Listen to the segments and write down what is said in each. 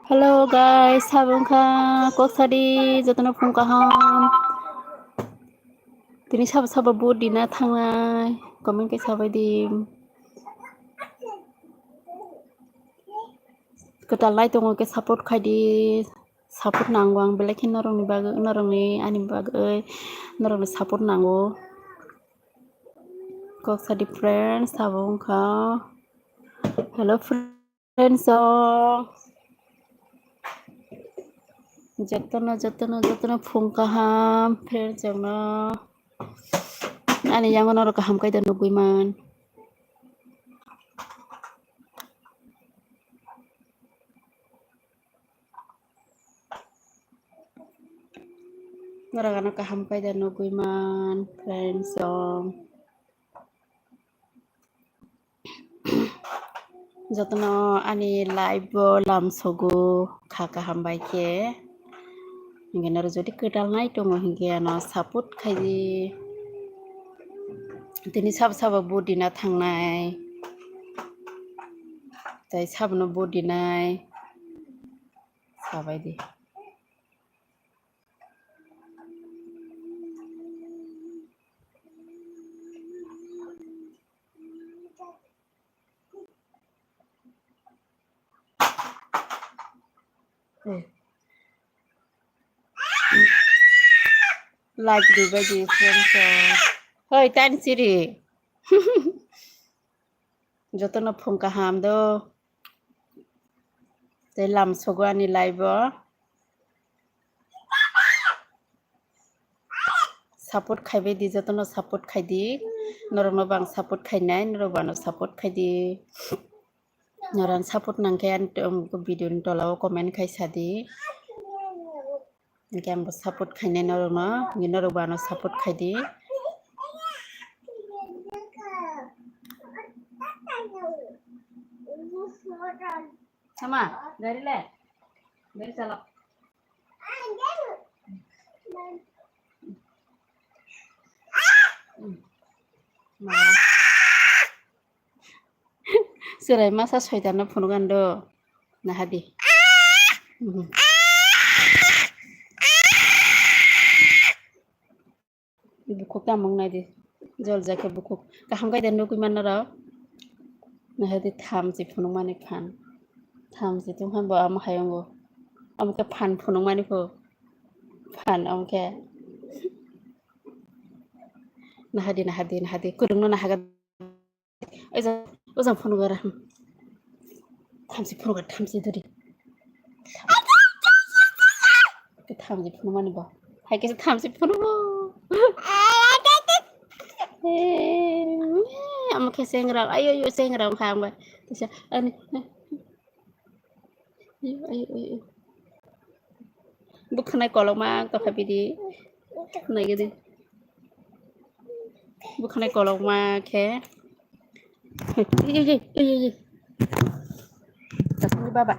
Hello guys, sabun ka kok tadi jatno phone kaham. Tini sab bud dina thangai comment ke sabai dim. Ketal lai tongo ke support khadi support nangwang belekin norong ni bag norong ni ani bag norong ni support nango. Kok tadi friends sabun ka. Hello friends jatno phone kaham friends jangno. Ani yang ono kaham kai dan nuguiman. Naragana kaham kai dan nuguiman friends jatno ani live lam sogo khaka hambai ke hingenar jodi kedal nai tongo hingeano support khai tini sab bodina thangnai tai sabno bodinai sabai di live di bagi friends hoi tan siri jatno phone kaham do tai lam sogo ani live support khaibe di jatno support khaidi norno bang support khainai norobano support khaidi noran support nangke an video ni tolao comment khai sadi gambo support khainai norno norobano support khaidi sama dari le dari calo Surai masa soidana phunugan do na hadi bukuk tamong nai di jol jake bukuk kaham kai dan nukui mana ra na hadi tham si phunung mani phan tham si tung han bo am hayongo amke phan phunung mani pho phan amke na hadi kurung na haga ozang phunung ra tham si phunung tham si duri ke tham si phunung mani bo hai ke tham si phunung amke sengrang ayo sengrang khang ba tisa ani ayo bukhanai kolok ma to phabidi nai gedi bukhanai kolok ma khe tasni baba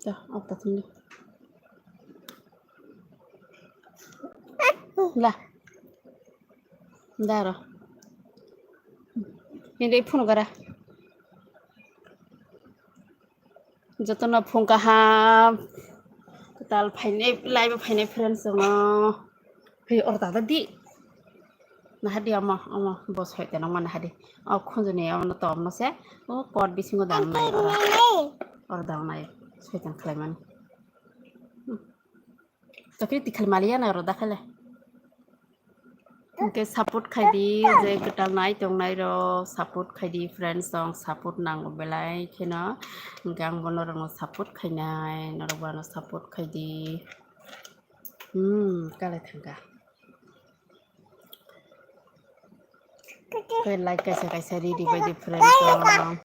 ta apa tasni la daro ini phone gara jatno phone kaham tal phainai live phainai friends no phi orda di na hadi ama bos hoite na man hadi khonjone amna to amna se pot bisingo dan nai orda nai soitan khlaiman takri tikhal maliya na orda khale Ke support khaidi je getal nai tong nai ro support khaidi friends song support nango belai kheno gang bono rong support khainai norobano support khaidi kale thanga ke like kaisa ready by the friends song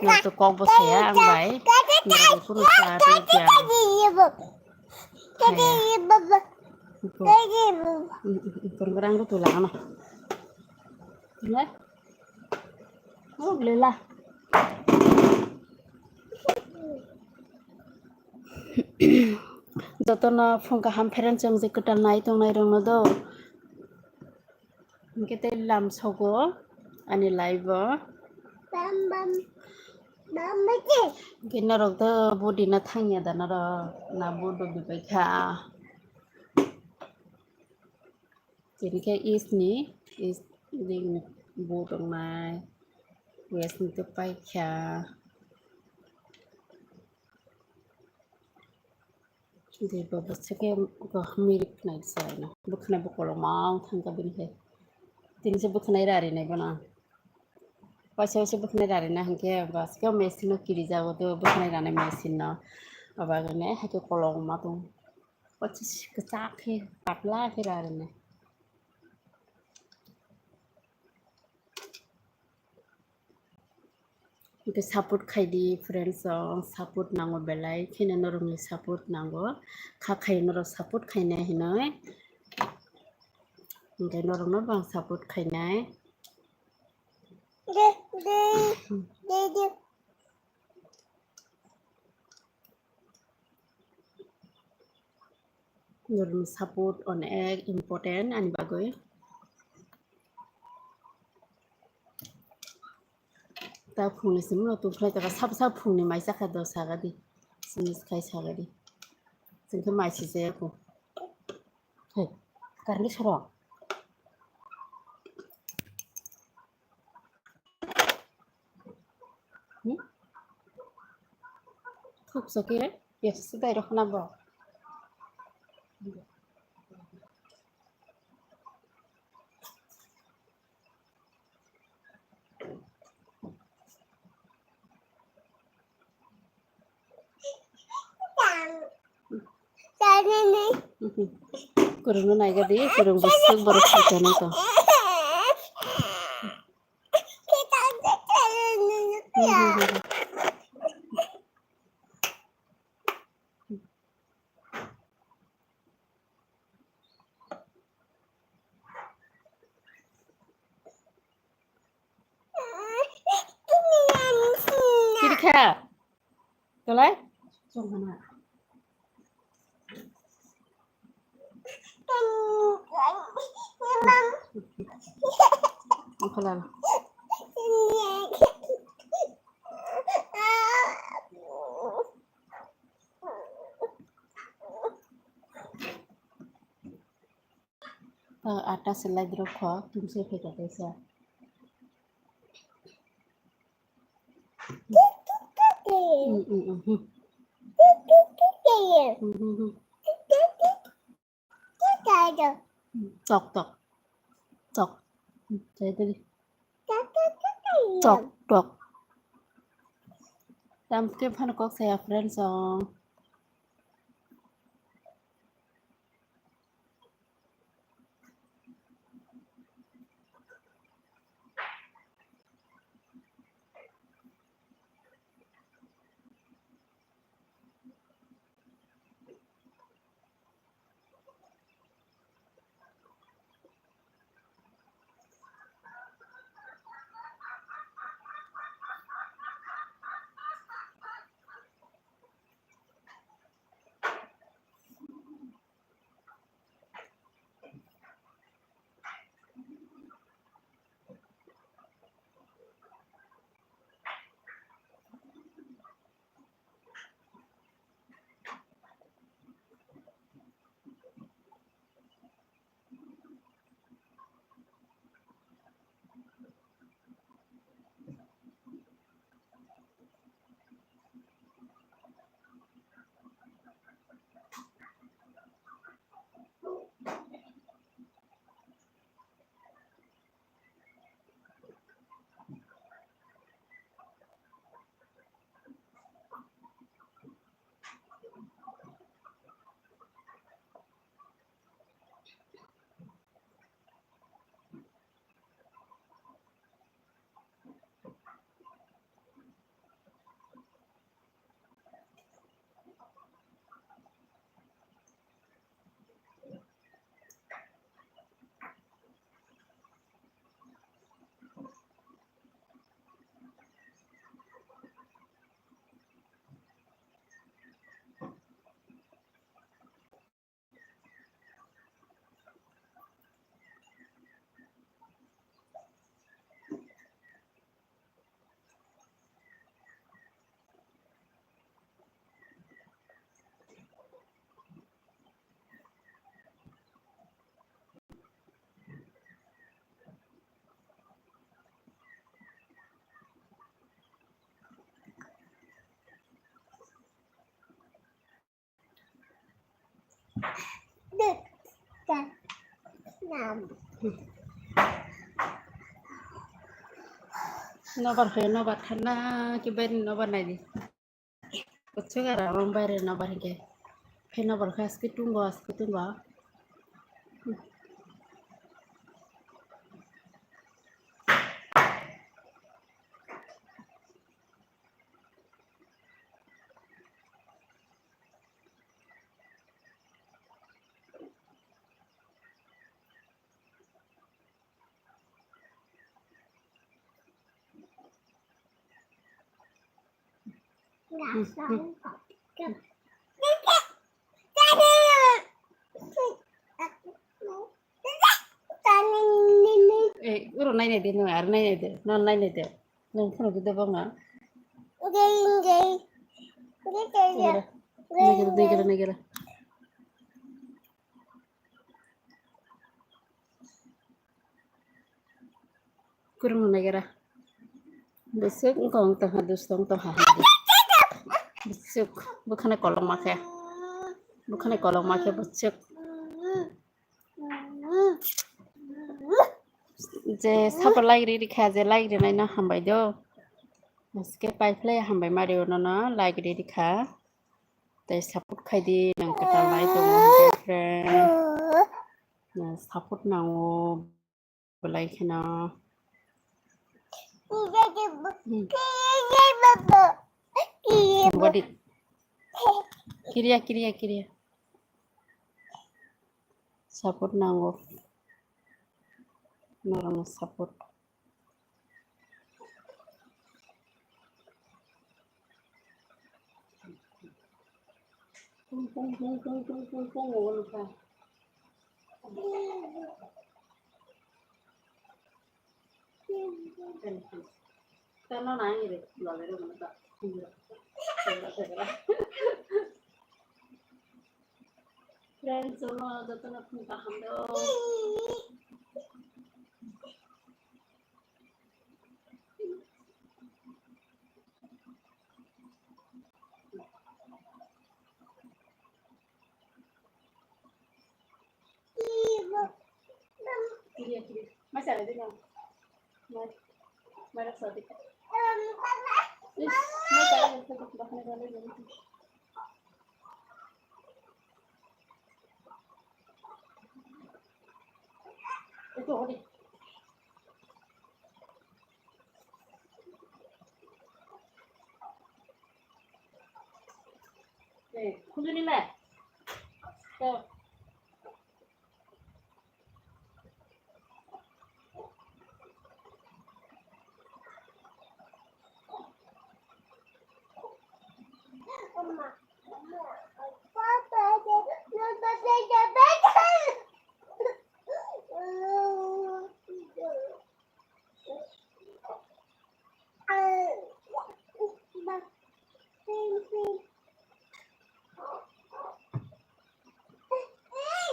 no to kok bo saya ang bai no ko no sa ri kya Pergerang itu tulang ano. Iya. Oh, belilah. Joto na phone ka ham parents jong je ketal nai tong nai rong no do. Kita lam sogo ani live. Kena rok to body na thangya da na ro na bodo bi bai kha. Jadi kayak is ding bodo mai. Wes ni to pai kha. Jadi bagus sekali kok mirip naik sana. Bukan kalau mau tangga bini. Tin se bukan rari naik bana. Pasal se bukan rari nah hangke bas ke mesin no kiri jago tu bukan rari mesin no. Apa gane hake kalau mau tu. Pasal kecak he pakla he rari nah. Itu support khaidi friends support nango belai kene norong support nango khakai noro support khaine hinoi ngai norong no bang support khainai norong support on egg important ani bagoi ta phungni simno tu phlai ta sab phungni mai sakha do sagadi sinis khai sagadi singke mai si je ko hey karni soro thup sake yes sidai rokhna bo kurung naik gadi kurung besok baru kerjaan itu kiri kha tolai song mana Apalah. Atas selai rokok, tumse fika desa. Tok tok tok. Saya tadi. Tok tok. Tam ke phan kok saya friends song. Nobar he nobar khana ki bari nobar nai di. Kutsu gara orang bari nobar ke. He nobar khas ki tunggu. Uro nai de no ar nai de non nai de. Non khono de bonga. Negara. Kurang negara. Besok engkau tengah dustong tengah. Besok bukannya kolong makan. Besok. Je sabar lagi di kaje lagi nai na hambai do. Meski paifle hambai Mario nona lagi di ka. Tay support khai di nang kita lai to friend. Na support nango belai kena. Body. Kiria. Support nango. Narang support. Pung. Karena nanya deh, nggak ada mana tak. Friends, semua datang aku paham dong. Kiri. Masih ada di mana? Mana sodik? Masih ada di belakang ada. Itu hodik. Kujunin lah. Tuh.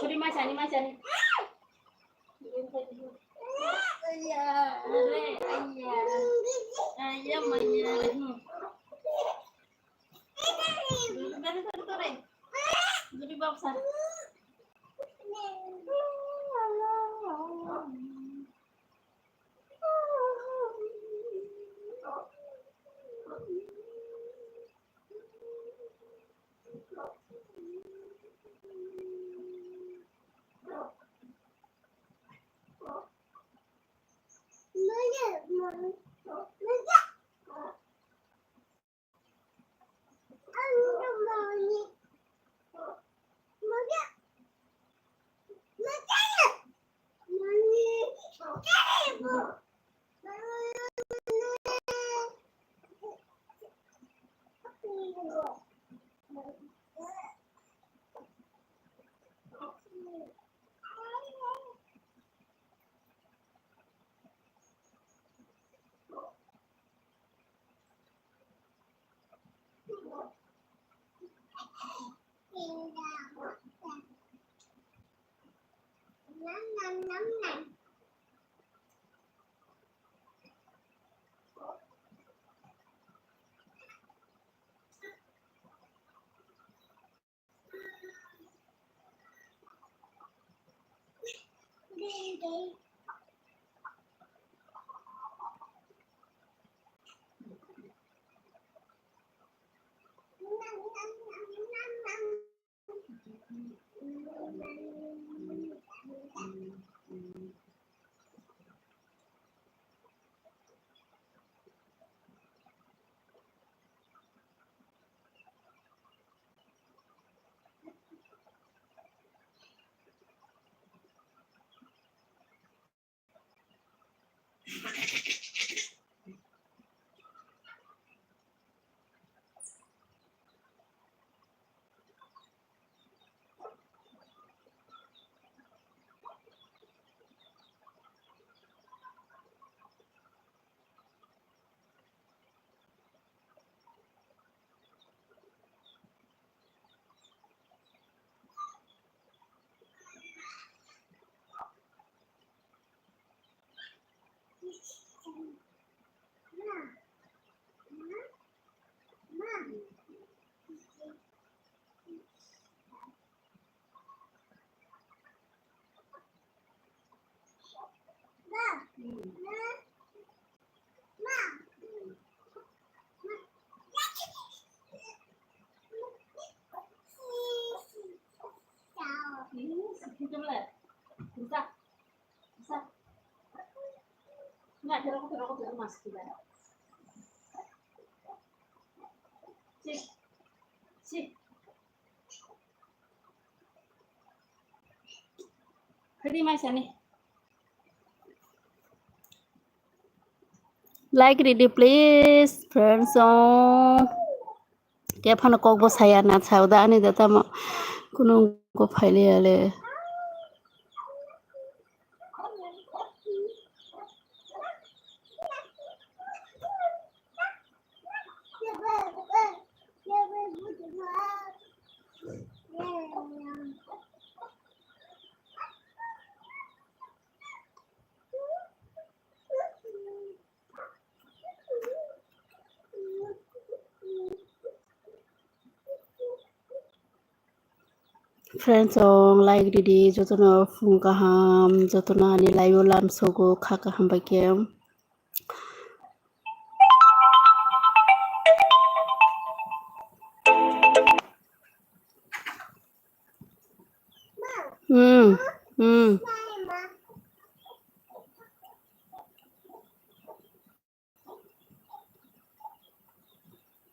Kuri macam ni. Ayam manya. Dari. Jadi babsa. Nggak, aku tidak mas kita. Sih. Ready mas nih. Like ready please, friends on. Dia phano kok bo saya na sauda ani data ma kunung ko phaile ale. Friends on like ready jotona phung kaham jotona ani live lam sogo khaka ham bakem. Hmm.